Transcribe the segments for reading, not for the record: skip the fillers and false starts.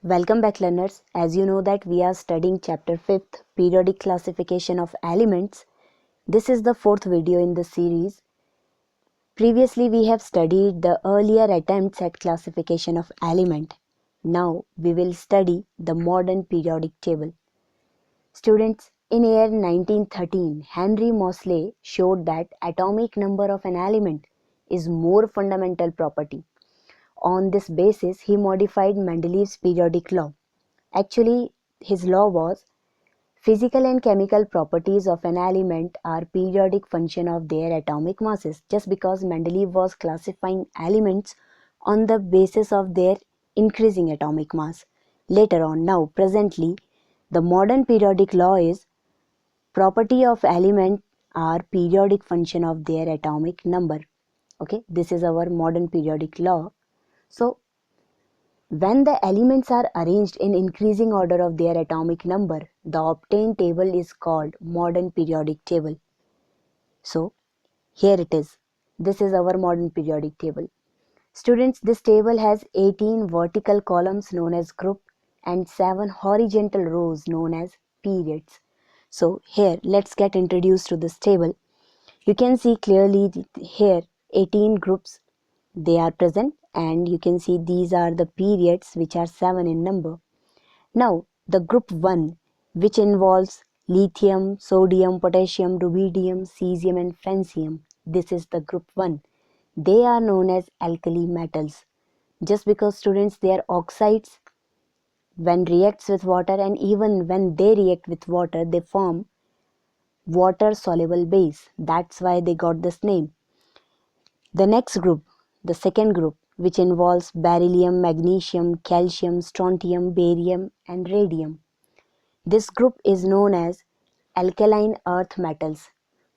Welcome back learners. As you know that we are studying chapter 5th, periodic classification of elements. This is the fourth video in the series. Previously we have studied the earlier attempts at classification of element. Now we will study the modern periodic table. Students, in year 1913, Henry Moseley showed that atomic number of an element is more fundamental property. On this basis, he modified Mendeleev's periodic law. Actually, his law was physical and chemical properties of an element are periodic function of their atomic masses. Just because Mendeleev was classifying elements on the basis of their increasing atomic mass. Later on, now presently, the modern periodic law is property of element are periodic function of their atomic number. Okay, this is our modern periodic law. So when the elements are arranged in increasing order of their atomic number, the obtained table is called modern periodic table. So, here it is. This is our modern periodic table. Students, this table has 18 vertical columns known as group and 7 horizontal rows known as periods. So, here let's get introduced to this table. You can see clearly here 18 groups they are present, and you can see these are the periods which are 7 in number. Now the group 1, which involves lithium, sodium, potassium, rubidium, cesium and francium. This is the group 1. They are known as alkali metals. Just because students they are oxides when reacts with water, and even when they react with water they form water soluble base. That's why they got this name. The next group, the second group, which involves beryllium, magnesium, calcium, strontium, barium and radium. This group is known as alkaline earth metals.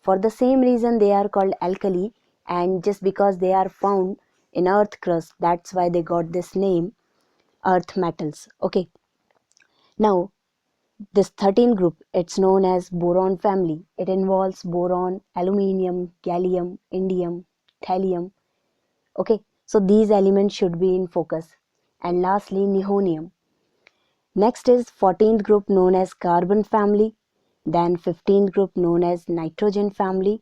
For the same reason they are called alkali, and just because they are found in earth crust, that's why they got this name earth metals. Okay. Now this 13th group, it's known as boron family. It involves boron, aluminium, gallium, indium, thallium. Okay, so these elements should be in focus. And lastly, nihonium. Next is 14th group known as carbon family. Then 15th group known as nitrogen family.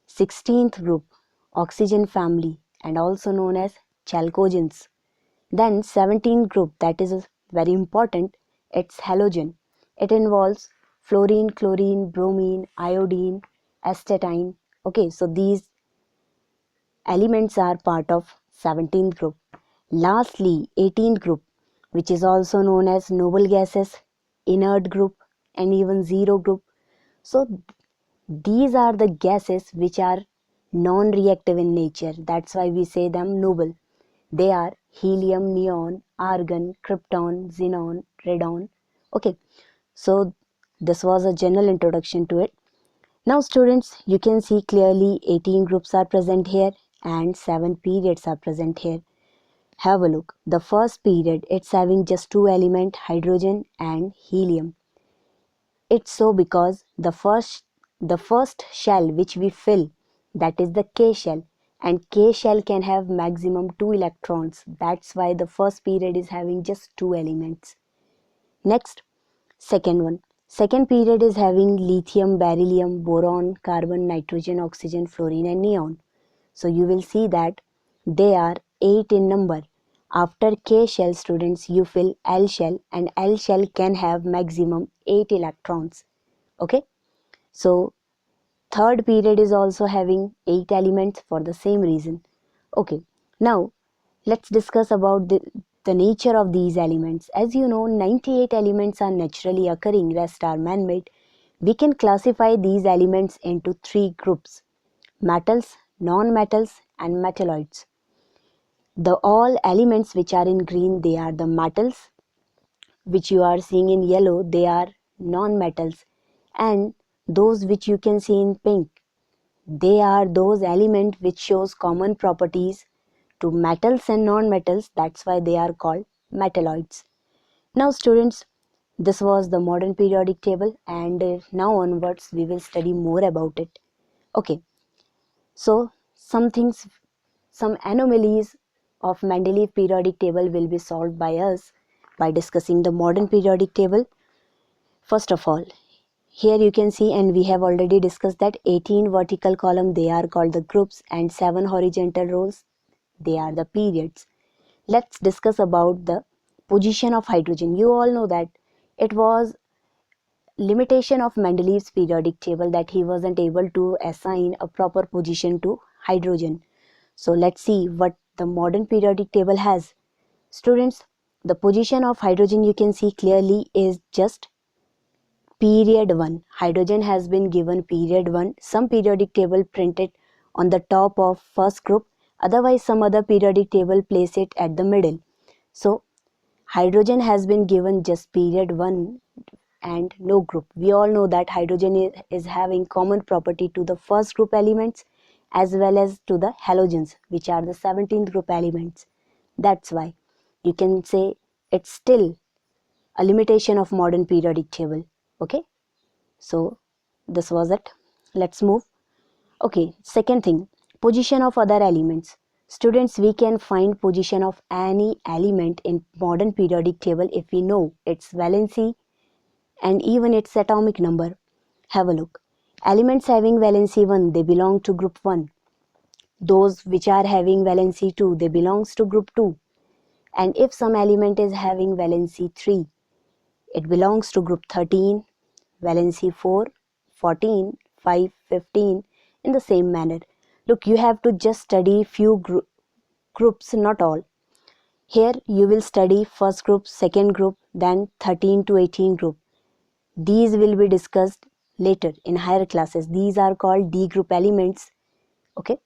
16th group, oxygen family, and also known as chalcogens. Then 17th group, that is very important, it's halogen. It involves fluorine, chlorine, bromine, iodine, astatine. Okay, so these elements are part of 17th group. Lastly, 18th group, which is also known as noble gases, inert group and even zero group. So these are the gases which are non-reactive in nature. That's why we say them noble. They are helium, neon, argon, krypton, xenon, radon. Okay, so this was a general introduction to it. Now students, you can see clearly 18 groups are present here and 7 periods are present here. Have a look. The first period, it's having just 2 elements, hydrogen and helium. It's so because the first shell which we fill, that is the K shell, and K shell can have maximum 2 electrons. That's why the first period is having just 2 elements. Next, second one. Second period is having lithium, beryllium, boron, carbon, nitrogen, oxygen, fluorine and neon. So you will see that they are 8 in number. After K shell, students, you fill L shell, and L shell can have maximum 8 electrons. Okay. So third period is also having 8 elements for the same reason. Okay. Now let's discuss about the nature of these elements. As you know, 98 elements are naturally occurring, rest are man-made. We can classify these elements into 3 groups: metals, non-metals and metalloids. The all elements which are in green, they are the metals. Which you are seeing in yellow, they are non-metals. And those which you can see in pink, they are those elements which shows common properties to metals and non-metals. That's why they are called metalloids. Now students, this was the modern periodic table, and now onwards we will study more about it. Okay, so some anomalies of Mendeleev periodic table will be solved by us by discussing the modern periodic table. First of all, here you can see, and we have already discussed that 18 vertical column, they are called the groups, and 7 horizontal rows, they are the periods. Let's discuss about the position of hydrogen. You all know that it was limitation of Mendeleev's periodic table that he wasn't able to assign a proper position to hydrogen. So let's see what the modern periodic table has. Students, the position of hydrogen you can see clearly is just period 1. Hydrogen has been given period 1. Some periodic table printed on the top of first group, otherwise some other periodic table place it at the middle. So hydrogen has been given just period 1 and no group. We all know that hydrogen is having common property to the first group elements as well as to the halogens, which are the 17th group elements. That's why you can say it's still a limitation of modern periodic table. Okay, so this was it. Let's move. Okay, second thing, position of other elements. Students, we can find position of any element in modern periodic table if we know its valency and even its atomic number. Have a look. Elements having valency 1, they belong to group 1. Those which are having valency 2, they belongs to group 2. And if some element is having valency 3, it belongs to group 13, valency 4, 14, 5, 15, in the same manner. Look, you have to just study few groups, not all. Here you will study first group, second group, then 13 to 18 group. These will be discussed later in higher classes. These are called D group elements. Okay.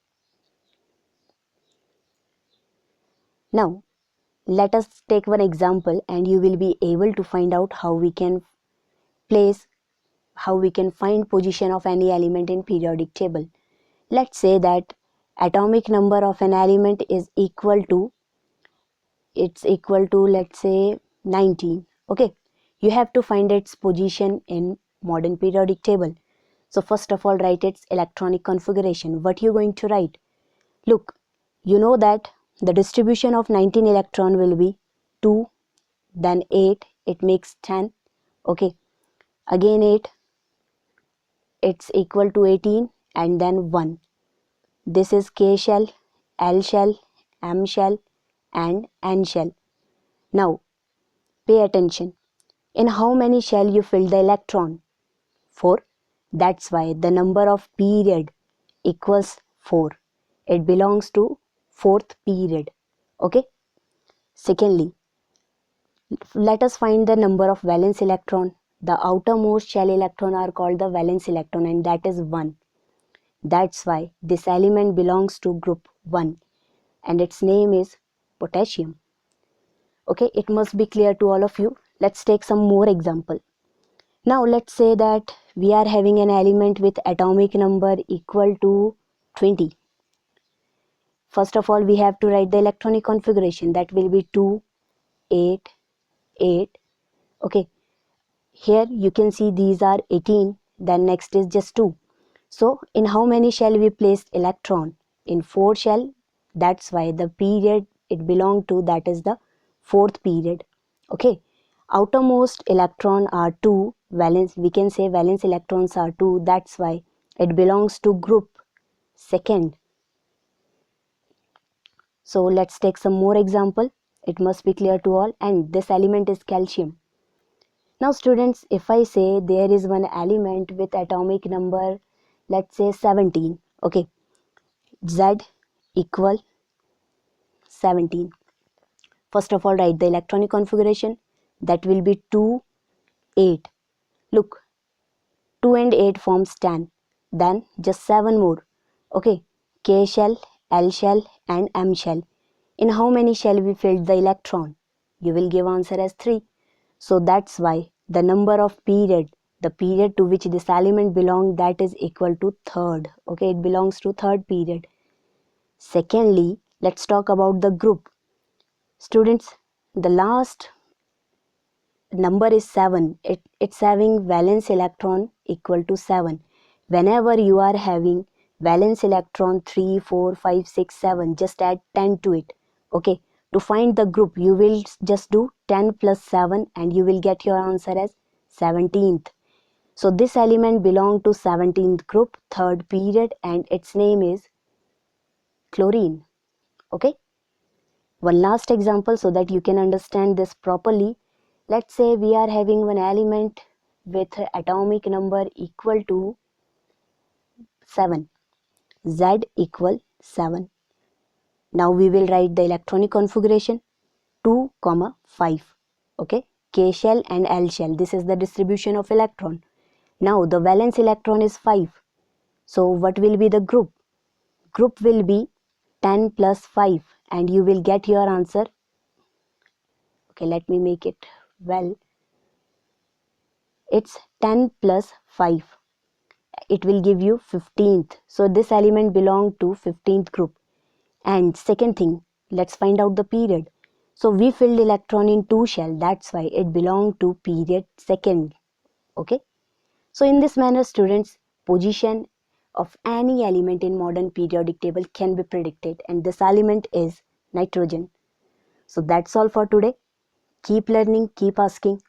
Now, let us take one example and you will be able to find out how we can find position of any element in periodic table. Let's say that atomic number of an element is equal to let's say 19. Okay, you have to find its position in modern periodic table. So first of all, write its electronic configuration. What you're going to write? Look, you know that the distribution of 19 electron will be 2, then 8, it makes 10. Okay, again 8, it's equal to 18, and then 1. This is K shell, L shell, M shell, and N shell. Now, pay attention. In how many shell you fill the electron? 4. That's why the number of period equals 4. It belongs to fourth period. Okay. Secondly, let us find the number of valence electron. The outermost shell electron are called the valence electron, and that is 1. That's why this element belongs to group 1 and its name is potassium. Okay, it must be clear to all of you. Let's take some more example. Now let's say that we are having an element with atomic number equal to 20. First of all, we have to write the electronic configuration. That will be 2, 8, 8. Okay, here you can see these are 18, then next is just 2. So in how many shell we placed electron? In 4 shell. That's why the period it belonged to, that is the fourth period. Okay, outermost electron are 2, valence, we can say valence electrons are 2, that's why it belongs to group second. So let's take some more example. It must be clear to all, and this element is calcium. Now students, if I say there is one element with atomic number, let's say 17. Okay, Z equal 17. First of all, write the electronic configuration. That will be 2, 8. Look, 2 and 8 forms 10. Then just 7 more. Okay, K shell, L shell, and M shell. In how many shell we filled the electron? You will give answer as 3. So that's why the number of period, the period to which this element belongs, that is equal to third. Okay, it belongs to third period. Secondly, let's talk about the group. Students, the last number is 7. It's having valence electron equal to 7. Whenever you are having valence electron 3, 4, 5, 6, 7, just add 10 to it. Okay, To find the group, you will just do 10 plus 7 and you will get your answer as 17th. So this element belongs to 17th group, third period, and its name is chlorine. Okay. One last example so that you can understand this properly. Let's say we are having one element with atomic number equal to 7. Z equal 7. Now we will write the electronic configuration 2, 5. Okay. K shell and L shell. This is the distribution of electron. Now the valence electron is 5. So what will be the group? Group will be 10 plus 5 and you will get your answer. Okay, let me make it well. It's 10 plus 5. It will give you 15th. So this element belongs to 15th group. And second thing, let's find out the period. So we filled electron in 2 shell. That's why it belongs to period second. Okay. So in this manner, students, position of any element in modern periodic table can be predicted, and this element is nitrogen. So that's all for today. Keep learning, keep asking.